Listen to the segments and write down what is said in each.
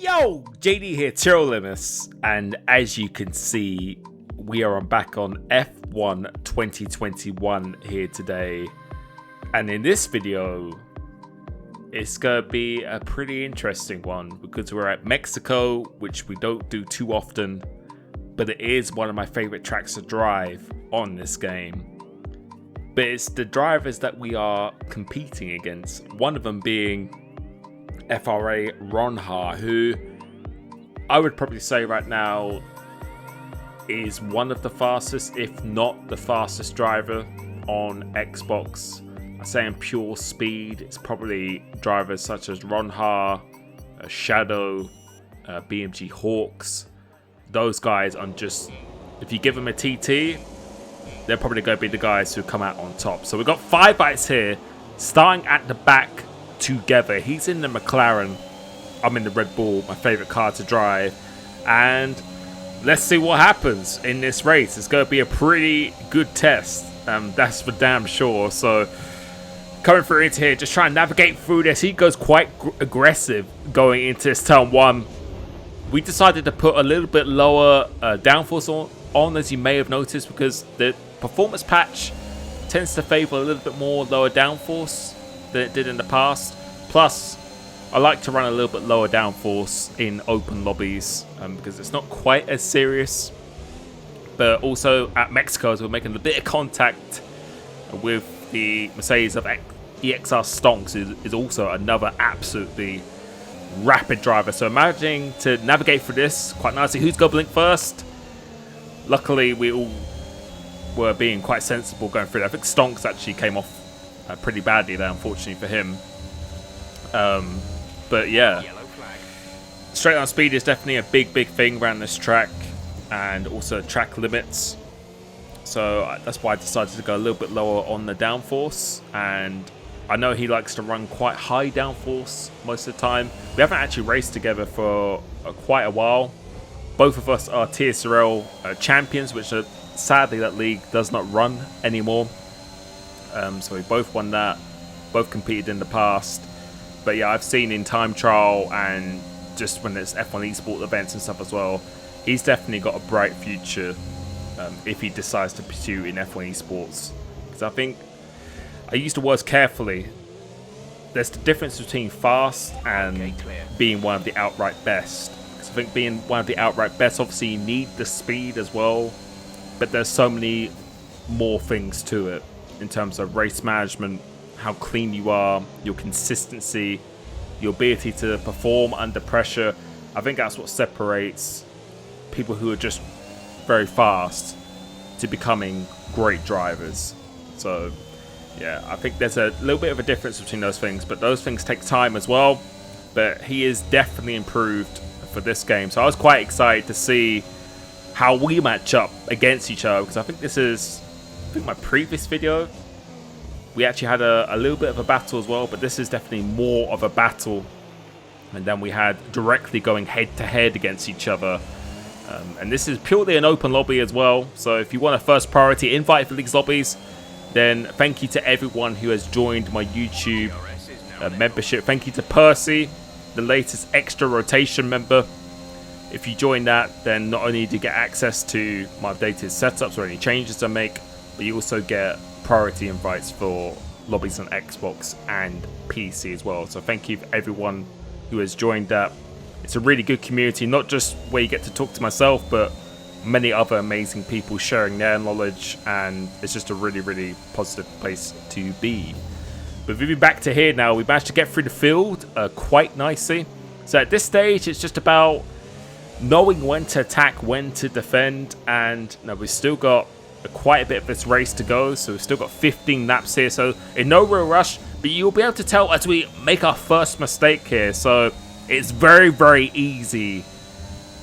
Yo, JD here, Limitless, and as you can see, we are back on F1 2021 here today. And in this video, it's gonna be a pretty interesting one because we're at Mexico, which we don't do too often, but it is one of my favorite tracks to drive on this game. But it's the drivers that we are competing against, one of them being FRA Ronhaar, who I would probably say right now is one of the fastest, if not the fastest driver on Xbox. I say in pure speed, it's probably drivers such as Ronhaar, Shadow, BMG Hawks. Those guys are just, if you give them a TT, they're probably going to be the guys who come out on top. So we've got 5 bites here, starting at the back together. He's in the McLaren, I'm in the Red Bull, my favorite car to drive, and let's see what happens in this race. It's going to be a pretty good test, that's for damn sure. So coming through into here, just trying to navigate through this. He goes quite aggressive going into this turn 1. We decided to put a little bit lower downforce on, as you may have noticed, because the performance patch tends to favor a little bit more lower downforce than it did in the past. Plus, I like to run a little bit lower downforce in open lobbies because it's not quite as serious. But also at Mexico, as we're making a bit of contact with the Mercedes of EXR Stonks, is also another absolutely rapid driver. So managing to navigate through this quite nicely. Who's going to blink first? Luckily, we all were being quite sensible going through it. I think Stonks actually came off pretty badly there, unfortunately for him. But yeah, straight on speed is definitely a big thing around this track, and also track limits. So that's why I decided to go a little bit lower on the downforce. And I know he likes to run quite high downforce most of the time. We haven't actually raced together for quite a while. Both of us are TSRL champions, which are, sadly that league does not run anymore. So we both won that, both competed in the past. But yeah, I've seen in time trial and just when it's F1 eSport events and stuff as well, he's definitely got a bright future if he decides to pursue in F1 eSports. Because I think, I use the words carefully, there's the difference between fast and being one of the outright best. Because I think being one of the outright best, obviously you need the speed as well, but there's so many more things to it in terms of race management, how clean you are, your consistency, your ability to perform under pressure. I think that's what separates people who are just very fast to becoming great drivers. So yeah, I think there's a little bit of a difference between those things, but those things take time as well. But he is definitely improved for this game. So I was quite excited to see how we match up against each other, because I think this is, I think my previous video, we actually had a little bit of a battle as well, but this is definitely more of a battle. And then we had directly going head to head against each other. And this is purely an open lobby as well. So if you want a first priority invite for these lobbies, then thank you to everyone who has joined my YouTube membership. Thank you to Percy, the latest extra rotation member. If you join that, then not only do you get access to my updated setups or any changes I make, but you also get priority invites for lobbies on Xbox and PC as well. So thank you for everyone who has joined that. It's a really good community, not just where you get to talk to myself, but many other amazing people sharing their knowledge, and it's just a really positive place to be. But moving back to here now, we managed to get through the field quite nicely. So at this stage, it's just about knowing when to attack, when to defend, and now we've still got quite a bit of this race to go. So we've still got 15 laps here, so in no real rush, but you'll be able to tell as we make our first mistake here. So it's very easy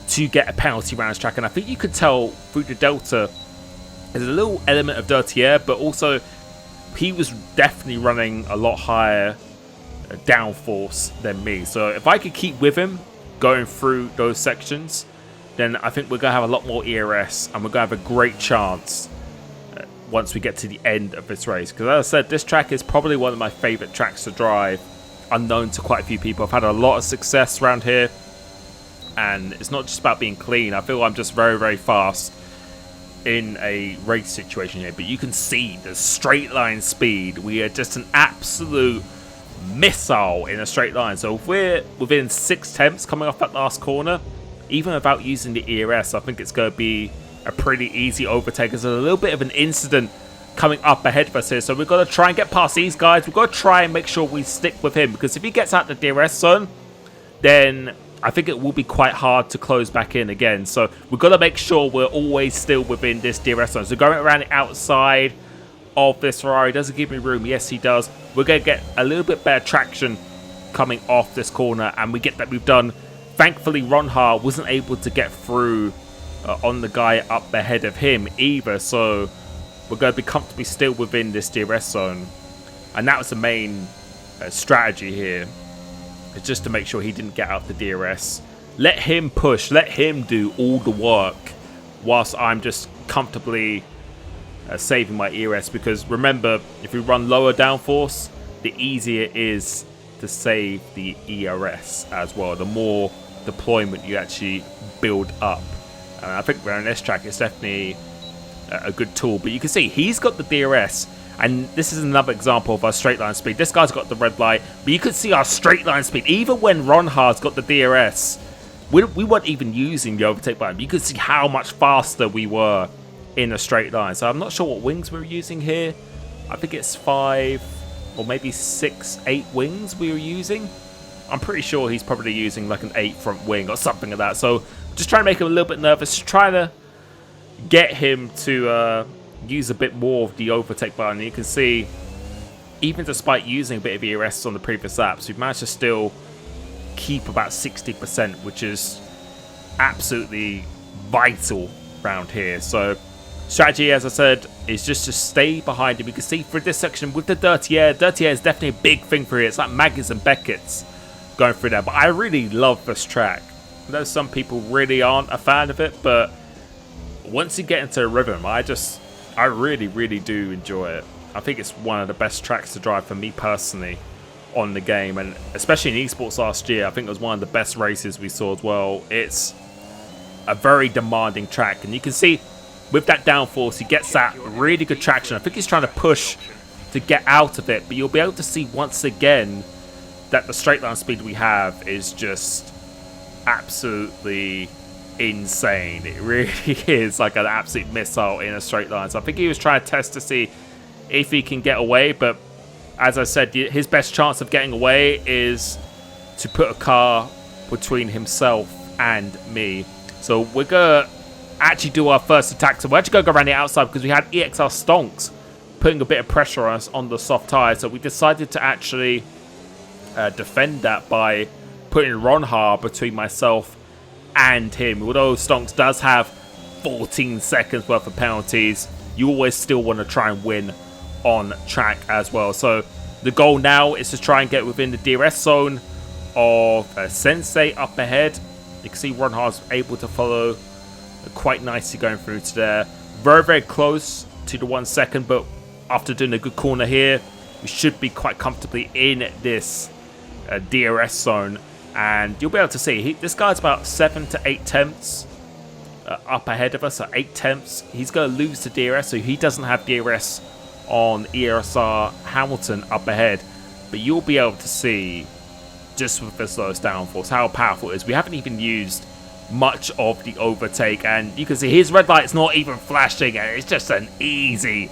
to get a penalty around this track, and I think you could tell through the Delta there's a little element of dirty air, but also he was definitely running a lot higher downforce than me. So if I could keep with him going through those sections, then I think we're going to have a lot more ERS, and we're going to have a great chance once we get to the end of this race. Because as I said, this track is probably one of my favourite tracks to drive, unknown to quite a few people. I've had a lot of success around here. And it's not just about being clean. I feel I'm just very, very fast in a race situation here. But you can see the straight line speed. We are just an absolute missile in a straight line. So if we're within 6 tenths coming off that last corner, even without using the ERS, I think it's going to be a pretty easy overtake. There's a little bit of an incident coming up ahead of us here, so we've got to try and get past these guys. We've got to try and make sure we stick with him, because if he gets out the DRS zone, then I think it will be quite hard to close back in again. So we've got to make sure we're always still within this DRS zone. So going around the outside of this Ferrari, does it give me room? Yes, he does. We're going to get a little bit better traction coming off this corner, and we get that we've done. Thankfully, Ronhaar wasn't able to get through on the guy up ahead of him either, so we're going to be comfortably still within this DRS zone. And that was the main strategy here. It's just to make sure he didn't get out the DRS. Let him push. Let him do all the work whilst I'm just comfortably saving my ERS. Because remember, if we run lower downforce, the easier it is to save the ERS as well. The more deployment you actually build up. I think around this track, it's definitely a good tool. But you can see he's got the DRS. And this is another example of our straight line speed. This guy's got the red light, but you can see our straight line speed. Even when Ronhaar's got the DRS, we weren't even using the overtake button. You could see how much faster we were in a straight line. So I'm not sure what wings we're using here. I think it's 5 or maybe 6, 8 wings we were using. I'm pretty sure he's probably using like an 8 front wing or something like that. So just trying to make him a little bit nervous, trying to get him to use a bit more of the overtake button. You can see, even despite using a bit of ERS on the previous laps, we've managed to still keep about 60%, which is absolutely vital around here. So strategy, as I said, is just to stay behind him. You can see for this section with the dirty air is definitely a big thing for here. It's like Maggie's and Beckett's going through there. But I really love this track. I know some people really aren't a fan of it, but once you get into a rhythm, I really, really do enjoy it. I think it's one of the best tracks to drive for me personally on the game, and especially in esports last year, I think it was one of the best races we saw as well. It's a very demanding track, and you can see with that downforce, he gets that really good traction. I think he's trying to push to get out of it, but you'll be able to see once again that the straight line speed we have is just absolutely insane. It really is like an absolute missile in a straight line. So I think he was trying to test to see if he can get away, but as I said, his best chance of getting away is to put a car between himself and me. So we're gonna actually do our first attack. So we're actually gonna go around the outside because we had EXR stonks putting a bit of pressure on us on the soft tire. So we decided to actually defend that by putting Ronhaar between myself and him. Although Stonks does have 14 seconds worth of penalties, you always still want to try and win on track as well. So the goal now is to try and get within the DRS zone of Sensei up ahead. You can see Ronhaar's able to follow quite nicely going through to there. Very, very close to the 1 second, but after doing a good corner here, we should be quite comfortably in this DRS zone. And you'll be able to see, this guy's about 7 to 8 tenths up ahead of us, so 8 tenths. He's going to lose to DRS, so he doesn't have DRS on ESR Hamilton up ahead. But you'll be able to see, just with this lowest downforce, how powerful it is. We haven't even used much of the overtake, and you can see his red light's not even flashing, and it's just an easy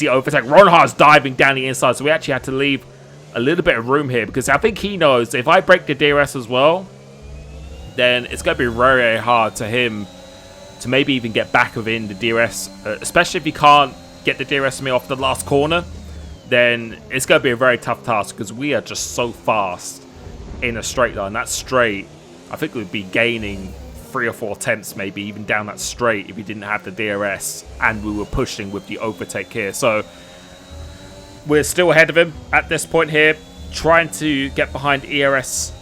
overtake. Ronhaar's diving down the inside, so we actually had to leave a little bit of room here, because I think he knows if I break the DRS as well, then it's going to be very, very hard to him to maybe even get back within the DRS, especially if he can't get the DRS to me off the last corner. Then it's going to be a very tough task, because we are just so fast in a straight line. That straight, I think we'd be gaining 3 or 4 tenths maybe even down that straight if we didn't have the DRS and we were pushing with the overtake here. So we're still ahead of him at this point here, trying to get behind ERS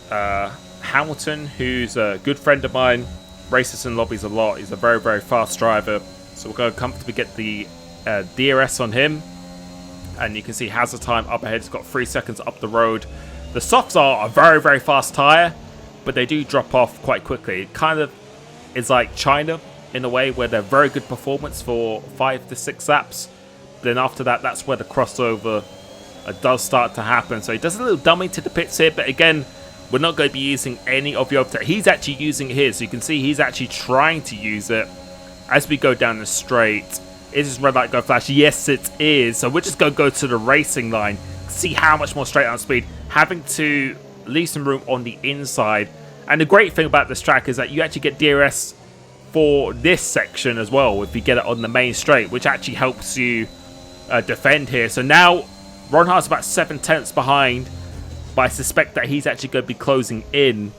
Hamilton, who's a good friend of mine, races in lobbies a lot. He's a very, very fast driver. So we're going to comfortably get the DRS on him. And you can see hazard time up ahead. He's got 3 seconds up the road. The softs are a very, very fast tyre. but they do drop off quite quickly. It kind of is like China in a way, where they're very good performance for 5 to 6 laps. Then after that, that's where the crossover does start to happen. So he does a little dummy to the pits here, but again, we're not going to be using any of the overtake. He's actually using it here, so you can see he's actually trying to use it as we go down the straight. Is this red light go flash? Yes, it is. So we're just going to go to the racing line, see how much more straight on speed, having to leave some room on the inside. And the great thing about this track is that you actually get DRS for this section as well if you get it on the main straight, which actually helps you defend here. So now Ronhaar's about 7 tenths behind, but I suspect that he's actually going to be closing in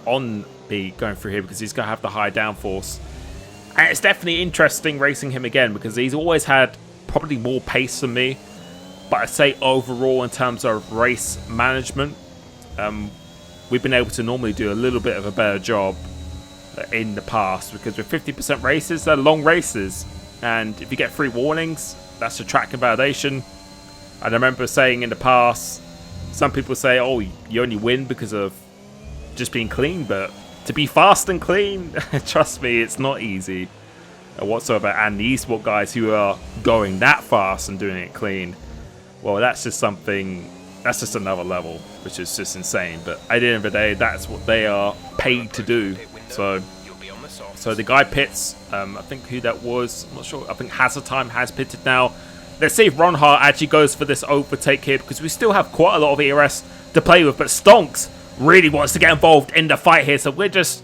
on me going through here because he's going to have the high downforce. And it's definitely interesting racing him again because he's always had probably more pace than me. But I'd say overall in terms of race management, we've been able to normally do a little bit of a better job in the past, because with 50% races, they're long races. And if you get 3 warnings, that's a track invalidation. And I remember saying in the past, some people say, oh, you only win because of just being clean, but to be fast and clean, trust me, it's not easy whatsoever. And the esports guys who are going that fast and doing it clean, well, that's just something, that's just another level, which is just insane. But at the end of the day, that's what they are paid to do. So the guy pits, I think who that was, I'm not sure, I think Hazard Time has pitted now. Let's see if Ronhaar actually goes for this overtake here, because we still have quite a lot of ERS to play with, but Stonks really wants to get involved in the fight here, so we're just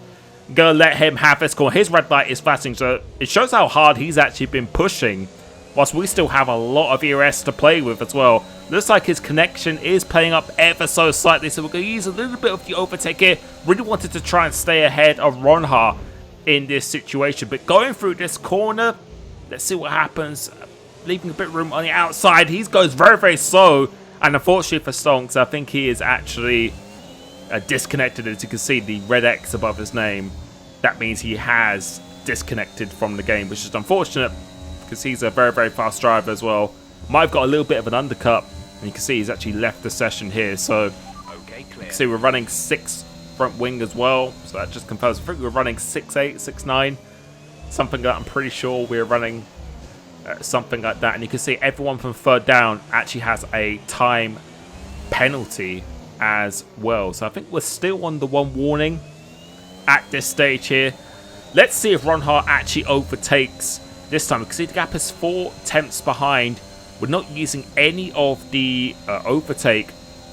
going to let him have this call. His red light is flashing, so it shows how hard he's actually been pushing, whilst we still have a lot of ERS to play with as well. Looks like his connection is playing up ever so slightly, so we're going to use a little bit of the overtake here. Really wanted to try and stay ahead of Ronhaar in this situation, but going through this corner, let's see what happens. Leaving a bit of room on the outside. He goes very, very slow. And unfortunately for Stonks, I think he is actually disconnected. As you can see, the red X above his name. That means he has disconnected from the game, which is unfortunate because he's a very, very fast driver as well. Might have got a little bit of an undercut. And you can see he's actually left the session here. So you can see we're running 6 front wing as well. So that just confirms. I think we're running 6.8, 6.9. Something that I'm pretty sure we're running. Something like that, and you can see everyone from third down actually has a time penalty as well. So I think we're still on the 1 warning at this stage here. Let's see if Ronhaar actually overtakes this time, because the gap is 4 tenths behind. We're not using any of the overtake,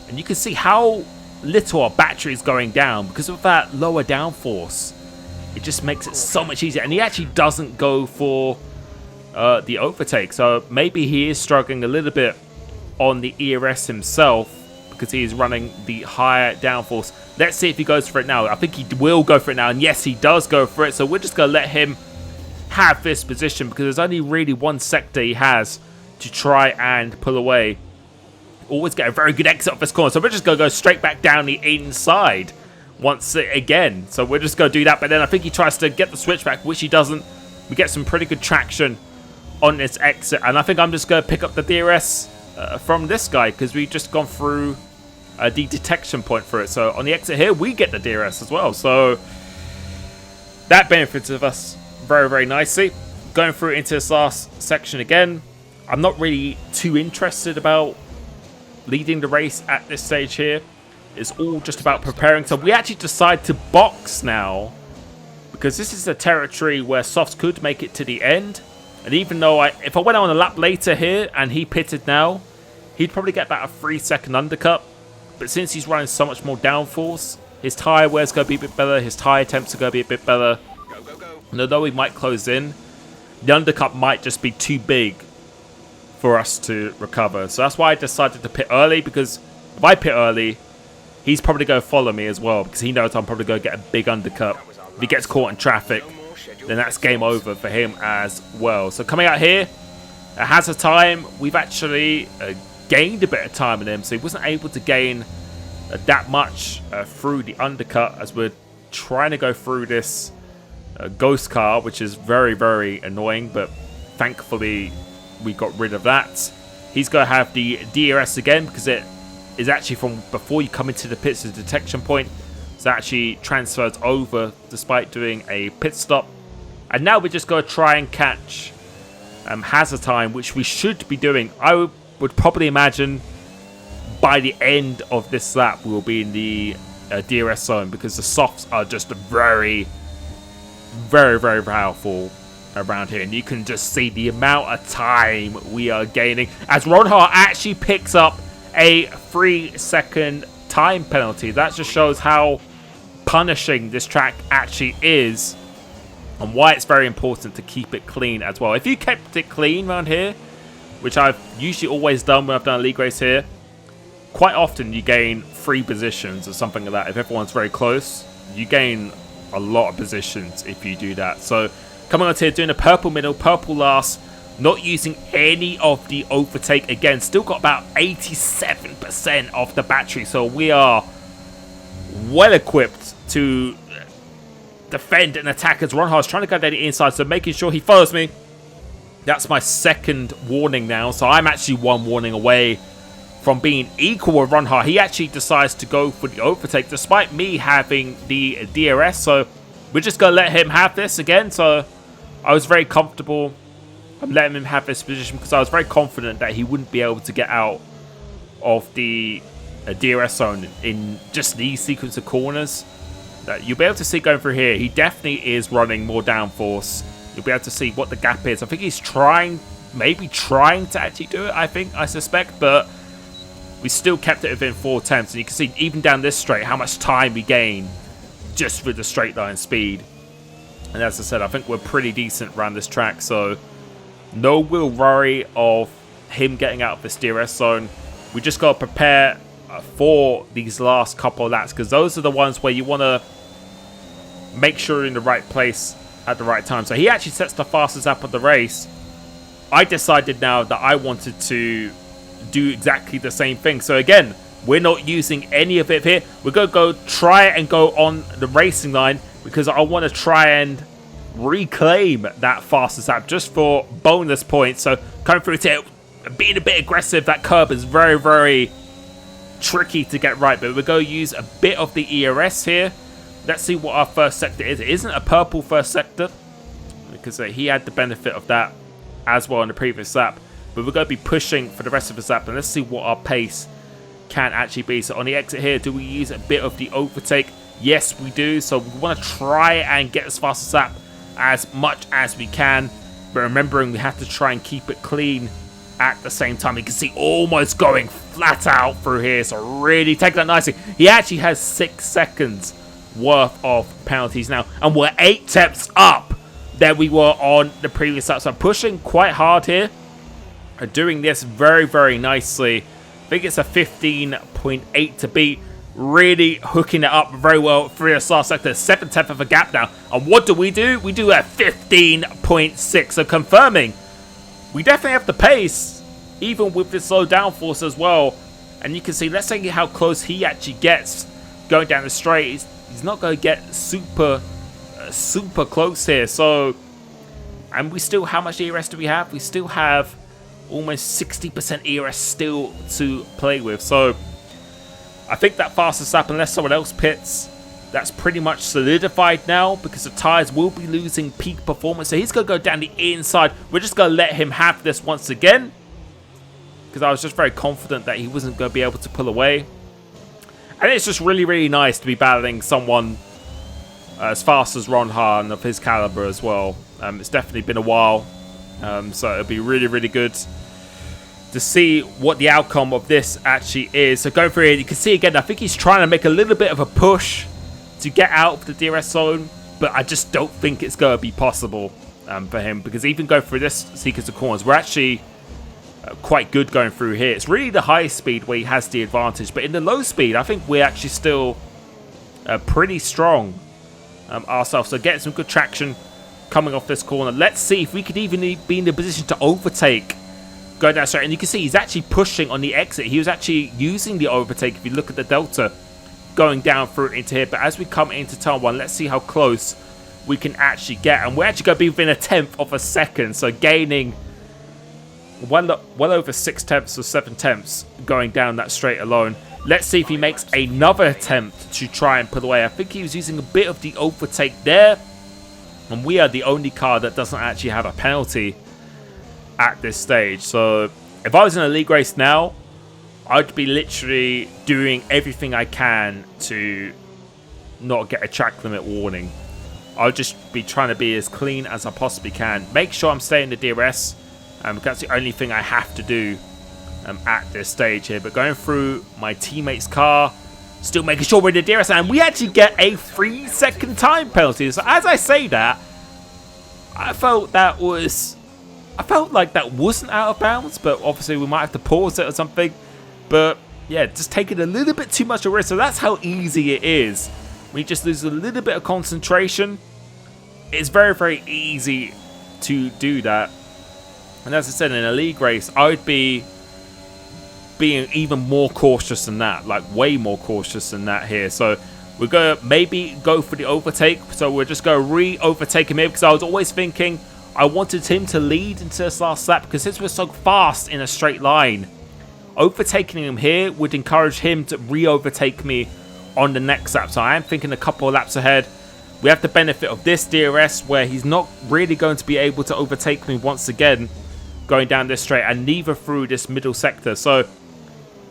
and you can see how little our battery is going down because of that lower downforce. It just makes it so much easier, and he actually doesn't go for the overtake, so maybe he is struggling a little bit on the ERS himself because he is running the higher downforce. Let's see if he goes for it now. I think he will go for it now, and yes, he does go for it, so we're just going to let him have this position because there's only really 1 sector he has to try and pull away. Always get a very good exit off this corner, so we're just going to go straight back down the inside once again. So we're just going to do that, but then I think he tries to get the switchback, which he doesn't. We get some pretty good traction on this exit, and I think I'm just going to pick up the DRS from this guy because we've just gone through the detection point for it. So on the exit here, we get the DRS as well. So that benefits of us very, very nicely. Going through into this last section again, I'm not really too interested about leading the race at this stage here. It's all just about preparing. So we actually decide to box now because this is a territory where softs could make it to the end. And even though if I went on a lap later here and he pitted now, he'd probably get about a 3-second undercut. But since he's running so much more downforce, his tyre wear's going to be a bit better, his tyre temps are going to be a bit better. And although he might close in, the undercut might just be too big for us to recover. So that's why I decided to pit early, because if I pit early, he's probably going to follow me as well, because he knows I'm probably going to get a big undercut. If he gets caught in traffic, then that's game over for him as well. So coming out here, has a time. We've actually gained a bit of time in him, so he wasn't able to gain that much through the undercut as we're trying to go through this ghost car, which is very, very annoying, but thankfully we got rid of that. He's going to have the DRS again because it is actually from before you come into the pits, the detection point. So that actually transfers over despite doing a pit stop. And now we're just going to try and catch hazard time, which we should be doing. I would probably imagine by the end of this lap we will be in the DRS zone, because the softs are just very, very, very powerful around here. And you can just see the amount of time we are gaining as Ronhaar actually picks up a 3-second time penalty. That just shows how punishing this track actually is, and why it's very important to keep it clean as well. If you kept it clean around here, which I've usually always done when I've done a league race here, quite often you gain 3 positions or something like that. If everyone's very close, you gain a lot of positions if you do that. So coming on here, doing a purple middle, purple last, not using any of the overtake. Again, still got about 87% of the battery, so we are well equipped to defend and attack as Ronhaar's trying to go down the inside, so making sure he follows me. That's my second warning now, so I'm actually 1 warning away from being equal with Ronhaar. He actually decides to go for the overtake despite me having the DRS, so we're just going to let him have this again. So I was very comfortable. I'm letting him have this position because I was very confident that he wouldn't be able to get out of the DRS zone in just these sequence of corners. You'll be able to see going through here, he definitely is running more downforce. You'll be able to see what the gap is. I think he's maybe trying to actually do it, I suspect, but we still kept it within 4 attempts. And you can see even down this straight how much time we gain just with the straight line speed. And as I said, I think we're pretty decent around this track, so no real worry of him getting out of this DRS zone. We just got to prepare for these last couple of laps, because those are the ones where you want to make sure you're in the right place at the right time. So he actually sets the fastest lap of the race. I decided now that I wanted to do exactly the same thing. So again, we're not using any of it here. We're going to try and go on the racing line, because I want to try and reclaim that fastest lap just for bonus points. So coming through here, being a bit aggressive. That curb is very, very tricky to get right, but we're going to use a bit of the ERS here. Let's see what our first sector is. It isn't a purple first sector, because he had the benefit of that as well in the previous lap. But we're going to be pushing for the rest of the lap, and let's see what our pace can actually be. So on the exit here, do we use a bit of the overtake? Yes, we do. So we want to try and get as fast as lap as much as we can, but remembering we have to try and keep it clean at the same time. You can see almost going flat out through here, so really take that nicely. He actually has 6 seconds worth of penalties now, and we're 8 tenths up than we were on the previous lap. So I'm pushing quite hard here, doing this very, very nicely. I think it's a 15.8 to beat. Really hooking it up very well through the last sector. 7/10 of a gap now. And what do? We do a 15.6. So confirming we definitely have the pace, even with this low downforce as well. And you can see, let's see how close he actually gets going down the straight. He's not going to get super close here. So, and we still, how much ERS do we have? We still have almost 60% ERS still to play with. So I think that fastest lap, unless someone else pits, that's pretty much solidified now, because the tyres will be losing peak performance. So he's going to go down the inside. We're just going to let him have this once again, because I was just very confident that he wasn't going to be able to pull away. And it's just really, really nice to be battling someone as fast as Ronhaar and of his caliber as well. It's definitely been a while, so it'll be really, really good to see what the outcome of this actually is. So going through here, you can see again, I think he's trying to make a little bit of a push to get out of the DRS zone, but I just don't think it's going to be possible for him, because even going through this sequence of corners, we're actually quite good going through here. It's really the high speed where he has the advantage, but in the low speed, I think we're actually still pretty strong ourselves. So getting some good traction coming off this corner. Let's see if we could even be in the position to overtake going down straight. And you can see he's actually pushing on the exit. He was actually using the overtake if you look at the delta going down through into here. But as we come into turn 1, let's see how close we can actually get. And we're actually going to be within 1/10 of a second. So gaining well over 6 tenths or 7 tenths going down that straight alone. Let's see if he makes another attempt to try and put away. I think he was using a bit of the overtake there. And we are the only car that doesn't actually have a penalty at this stage. So if I was in a league race now, I'd be literally doing everything I can to not get a track limit warning. I'll just be trying to be as clean as I possibly can. Make sure I'm staying in the DRS. That's the only thing I have to do at this stage here. But going through my teammate's car, still making sure we're in the DRS. And we actually get a 3-second time penalty. So as I say that, I felt like that wasn't out of bounds. But obviously we might have to pause it or something. But yeah, just taking a little bit too much of a risk. So that's how easy it is. We just lose a little bit of concentration. It's very, very easy to do that. And as I said, in a league race, I would be being even more cautious than that. Like, way more cautious than that here. So, we're going to maybe go for the overtake. So, we're just going to re-overtake him here. Because I was always thinking I wanted him to lead into this last lap. Because since we're so fast in a straight line, overtaking him here would encourage him to re-overtake me on the next lap. So, I am thinking a couple of laps ahead. We have the benefit of this DRS where he's not really going to be able to overtake me once again going down this straight, and neither through this middle sector. So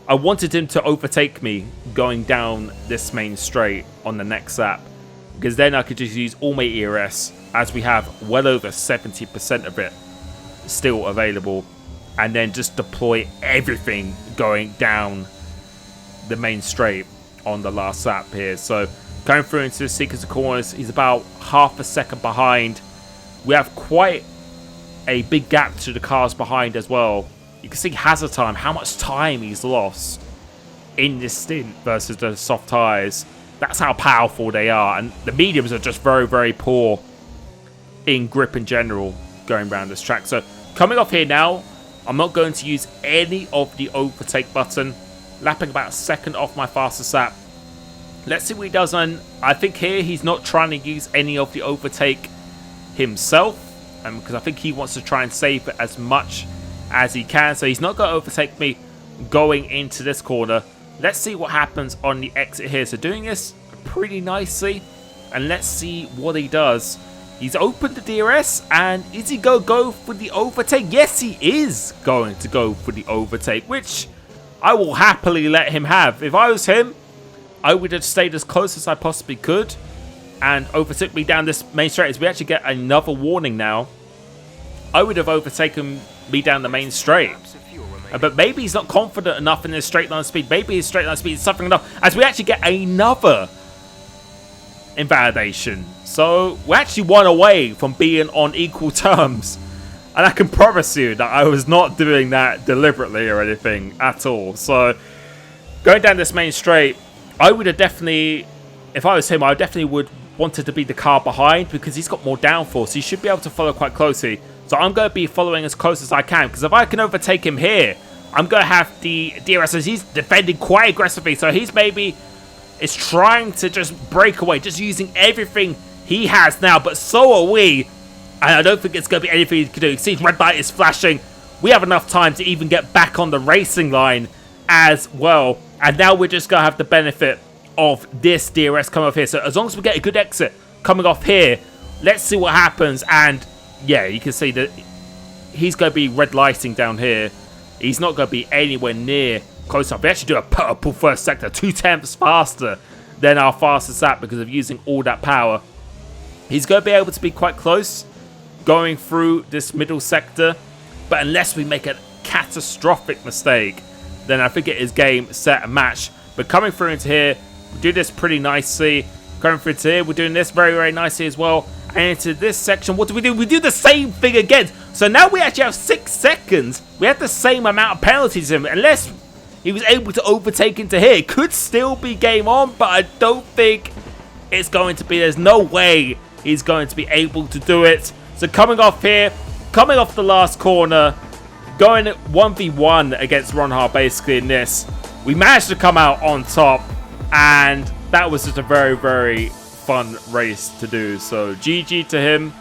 I wanted him to overtake me going down this main straight on the next lap, because then I could just use all my ERS, as we have well over 70% of it still available, and then just deploy everything going down the main straight on the last lap here. So going through into the sequence of corners, he's about half a second behind. We have quite a big gap to the cars behind as well. You can see hazard time, how much time he's lost in this stint versus the soft tyres. That's how powerful they are. And the mediums are just very, very poor in grip in general going around this track. So coming off here now, I'm not going to use any of the overtake button. Lapping about a second off my fastest lap. Let's see what he does. And I think here he's not trying to use any of the overtake himself. Because I think he wants to try and save it as much as he can. So he's not going to overtake me going into this corner. Let's see what happens on the exit here. So doing this pretty nicely. And let's see what he does. He's opened the DRS. And is he going to go for the overtake? Yes, he is going to go for the overtake. Which I will happily let him have. If I was him, I would have stayed as close as I possibly could and overtook me down this main straight. As we actually get another warning now, I would have overtaken me down the main straight. But maybe he's not confident enough in his straight line speed. Maybe his straight line speed is suffering enough. As we actually get another invalidation. So we're actually one away from being on equal terms. And I can promise you that I was not doing that deliberately or anything at all. So going down this main straight, I would have definitely, if I was him, I definitely would wanted to be the car behind, because he's got more downforce. He should be able to follow quite closely. So I'm going to be following as close as I can, because if I can overtake him here, I'm going to have the DRS, as he's defending quite aggressively. So he's maybe is trying to just break away, just using everything he has now. But so are we. And I don't think it's going to be anything he can do. You see, red light is flashing. We have enough time to even get back on the racing line as well. And now we're just going to have the benefit of this DRS coming off here. So as long as we get a good exit coming off here, let's see what happens. And yeah, you can see that he's going to be red lighting down here. He's not going to be anywhere near close up. We actually do a purple first sector, 2/10 faster than our fastest lap because of using all that power. He's going to be able to be quite close going through this middle sector. But unless we make a catastrophic mistake, then I think it is game, set, and match. But coming through into here, we do this pretty nicely. Coming through into here, we're doing this very, very nicely as well. And into this section, what do? We do the same thing again. So now we actually have 6 seconds. We have the same amount of penalties in him. Unless he was able to overtake into here, it could still be game on. But I don't think it's going to be. There's no way he's going to be able to do it. So coming off here, coming off the last corner, going 1v1 against Ronhaar basically in this. We managed to come out on top, and that was just a very, very fun race to do. So GG to him.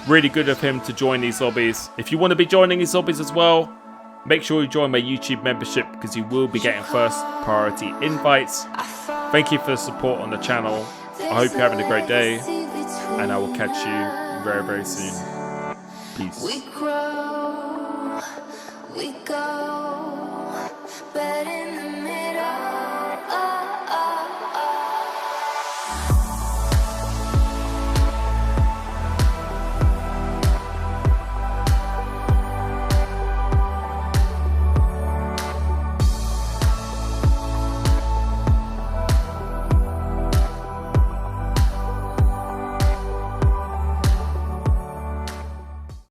Really good of him to join these lobbies. If you want to be joining these lobbies as well, Make sure you join my YouTube membership because you will be getting first priority invites. Thank you for the support on the channel. I hope you're having a great day, and I will catch you very, very soon. Peace. We grow, we go.